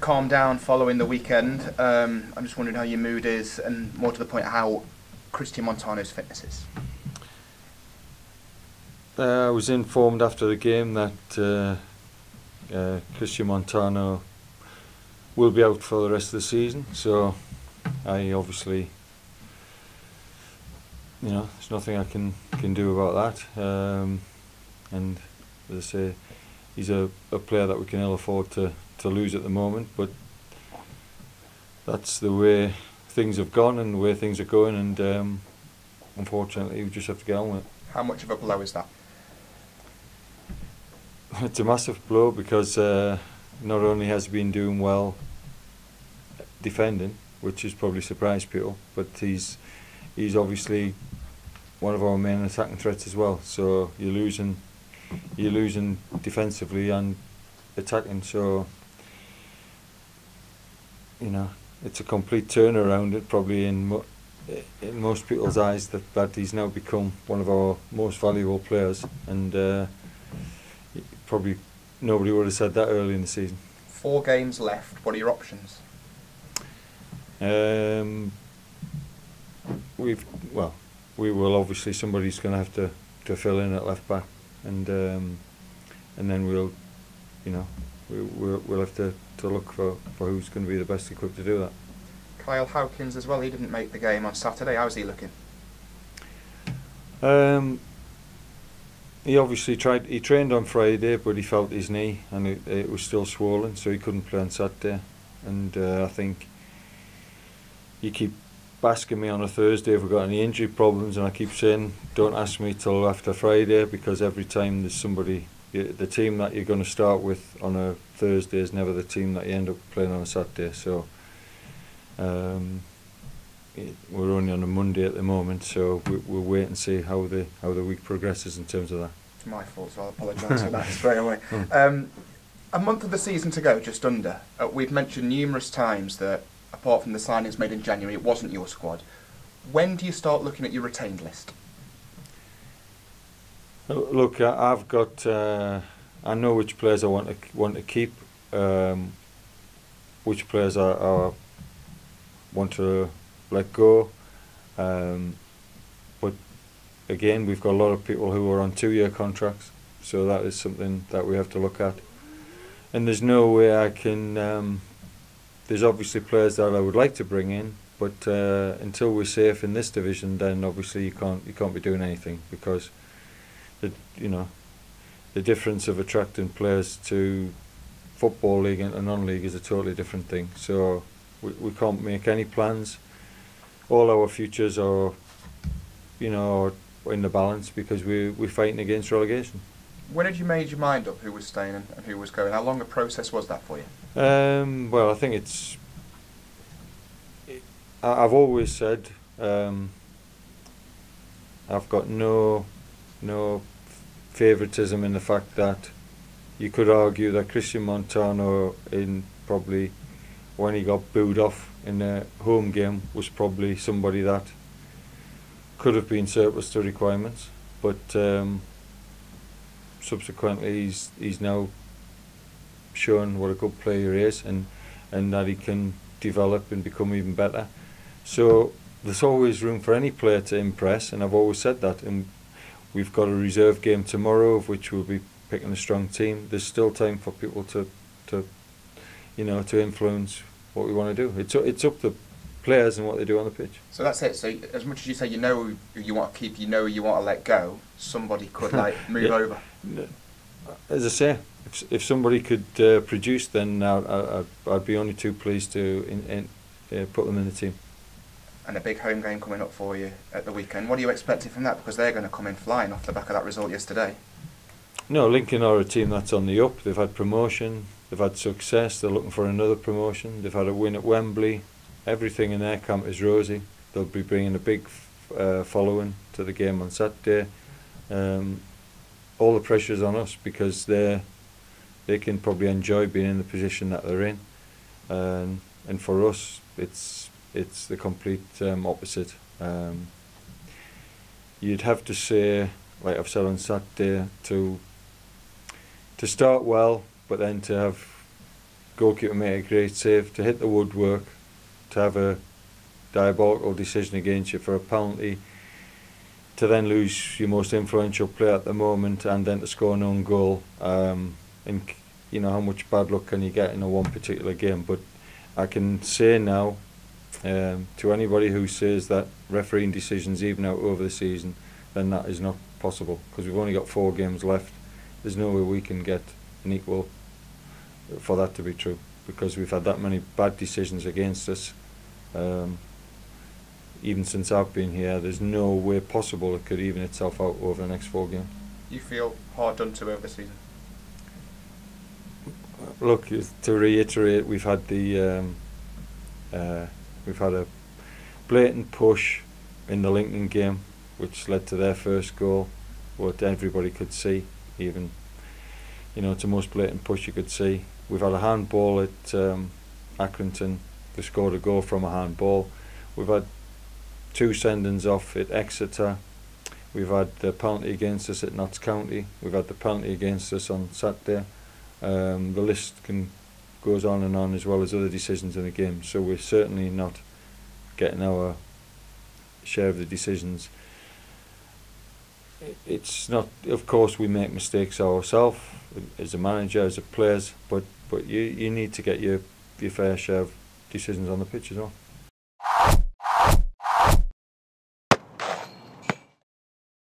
calm down following the weekend. I'm just wondering how your mood is, and more to the point, how Christian Montano's fitness is. I was informed after the game that Christian Montano will be out for the rest of the season, so I obviously, there's nothing I can do about that. And as I say, he's a player that we can ill afford to lose at the moment, but that's the way things have gone and the way things are going, and unfortunately we just have to get on with it. How much of a blow is that? It's a massive blow because not only has he been doing well defending, which has probably surprised people, but he's obviously one of our main attacking threats as well. So you're losing defensively and attacking. So it's a complete turnaround. It probably in most people's eyes that he's now become one of our most valuable players, and probably nobody would have said that early in the season. 4 games left. What are your options? We will obviously, somebody's going to have to fill in at left back, and then we'll have to look for who's going to be the best equipped to do that. Kyle Howkins as well. He didn't make the game on Saturday. How's he looking? He obviously tried. He trained on Friday, but he felt his knee and it was still swollen, so he couldn't play on Saturday. And I think you keep asking me on a Thursday if we've got any injury problems, and I keep saying don't ask me till after Friday, because every time there's somebody, the team that you're going to start with on a Thursday is never the team that you end up playing on a Saturday. So we're only on a Monday at the moment, so we'll wait and see how the week progresses in terms of that. It's my fault, so I'll apologise for that straight away. A month of the season to go, just under. We've mentioned numerous times that apart from the signings made in January, it wasn't your squad. When do you start looking at your retained list? Look, I've got. I know which players I want to keep. Which players I want to let go. But again, we've got a lot of people who are on 2-year contracts, so that is something that we have to look at. And there's no way I can. There's obviously players that I would like to bring in, but until we're safe in this division, then obviously you can't be doing anything, because the difference of attracting players to football league and non-league is a totally different thing. So we can't make any plans. All our futures are in the balance, because we're fighting against relegation. When had you made your mind up who was staying and who was going? How long a process was that for you? Well, I think I've always said I've got no favouritism in the fact that you could argue that Christian Montano, in probably when he got booed off in a home game, was probably somebody that could have been surplus to requirements, but subsequently he's now shown what a good player he is, and that he can develop and become even better. So there's always room for any player to impress, and I've always said that. And we've got a reserve game tomorrow, of which we'll be picking a strong team. There's still time for people to influence what we want to do. It's up to players and what they do on the pitch. So that's it. So as much as you say you know who you want to keep, you know who you want to let go, somebody could move over. As I say, if somebody could produce, then I'd be only too pleased to put them in the team. And a big home game coming up for you at the weekend. What are you expecting from that? Because they're going to come in flying off the back of that result yesterday. No, Lincoln are a team that's on the up. They've had promotion, they've had success, they're looking for another promotion, they've had a win at Wembley. Everything in their camp is rosy. They'll be bringing a big following to the game on Saturday. All the pressure's on us, because they can probably enjoy being in the position that they're in, and for us it's the complete opposite. You'd have to say, like I've said on Saturday, to start well, but then to have goalkeeper made a great save, to hit the woodwork, to have a diabolical decision against you for a penalty, to then lose your most influential player at the moment, and then to score an own goal. And you know, how much bad luck can you get in a one particular game? But I can say now, to anybody who says that refereeing decisions even out over the season, then that is not possible, because we've only got 4 games left. There's no way we can get an equal for that to be true, because we've had that many bad decisions against us. Even since I've been here, there's no way possible it could even itself out over the next 4 games. You feel hard done to over the season? Look, to reiterate, we've had a blatant push in the Lincoln game, which led to their first goal, what everybody could see. Even, you know, it's the most blatant push you could see. We've had a handball at Accrington. They scored a goal from a handball. We've had 2 sendings off at Exeter. We've had the penalty against us at Notts County. We've had the penalty against us on Saturday. The list goes on and on, as well as other decisions in the game. So we're certainly not getting our share of the decisions. It's not, of course, we make mistakes ourselves as a manager, as a players, but you need to get your fair share of decisions on the pitch as well.